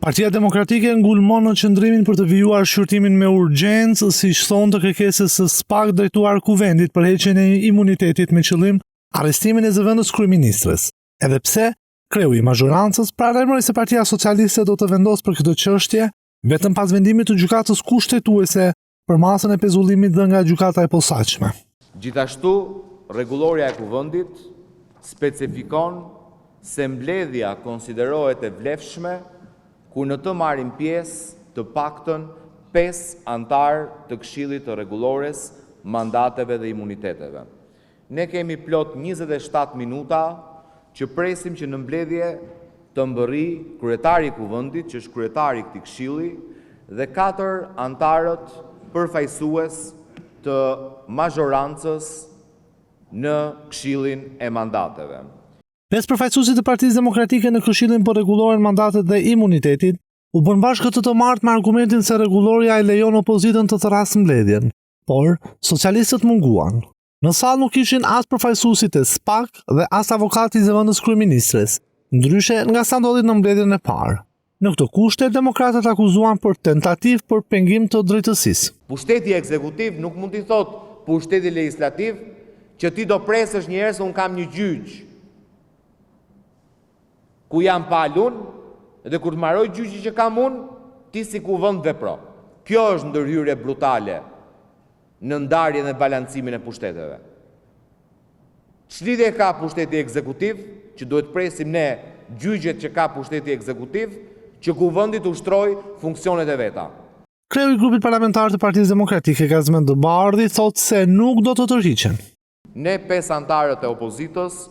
Partia Demokratike ngulmon në qëndrimin për të vijuar shqyrtimin me urgjencë, siç thonë të kërkesës së SPAK drejtuar Kuvendit për heqjen e imunitetit me qëllim arrestimin e zëvendës kryeministres. Edhe pse kreu i mazhorancës paralajmëroi se Partia Socialiste do të vendosë për këtë çështje vetëm pas vendimit të gjykatës kushtetuese për masën e pezullimit dhe nga gjykata e posaçme. Gjithashtu, rregullorja e Kuvendit specifikon se mbledhja konsiderohet e vlefshme ku në të marrin pjesë të paktën 5 antarë të Këshillit të Rregullores, mandateve dhe imuniteteve. Ne kemi plot 27 minuta që presim që në mbledhje të mbërri kryetari i Kuvendit, që është kryetari i këtij këshilli, dhe 4 antarët përfaqësues të mazhorancës në Këshillin e Mandateve. 5 përfaqësuesit të Partisë Demokratike në Këshillin për rregulloren mandatet dhe imunitetin u bën bashkë këtë të martë me argumentin se rregulloria e lejon opozitën të thirrasë mbledhjen, por socialistët munguan. Në sallë nuk ishin as përfaqësuesit e SPAK dhe as avokati i zëvendës kryeministres, ndryshe nga sa ndodhi në mbledhjen e parë. Në këtë kushte, demokratët akuzuan për tentativë për pengim të drejtësisë. Pushteti ekzekutiv nuk mund t'i thotë pushteti legjislativ që ti do presësh një herë se un kam një gjyq ku jam palun, dhe kur të marroj gjyqi që kam unë, ti si Kuvend vepro. Kjo është ndërhyrje brutale në ndarjen dhe balancimin e pushteteve. Ç'lidhje ka pushteti ekzekutiv, që duhet presim ne gjyqet që ka pushteti ekzekutiv, që Kuvendi të ushtrojë funksionet e veta. Kreu i grupit parlamentar të Partisë Demokratike, Kazmend Bardhi, thotë se nuk do të tërhiqen. Ne 5 antarët e opozitës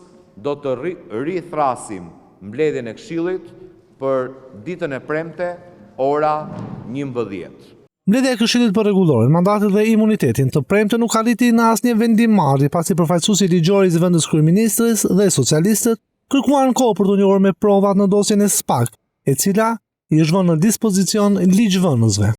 do të rithrasim mbledhjen e Këshillit për ditën e premte, ora 11. Mbledhja e Këshillit për rregulloren mandatet dhe imunitetin të premte nuk arriti në asnjë vendimmarrje pasi përfaqësuesi ligjor i zëvendës kryeministres dhe socialistët kërkuan kohë për të njohur me provat në dosjen e SPAK, e cila i është vënë në dispozicion ligjvënësve.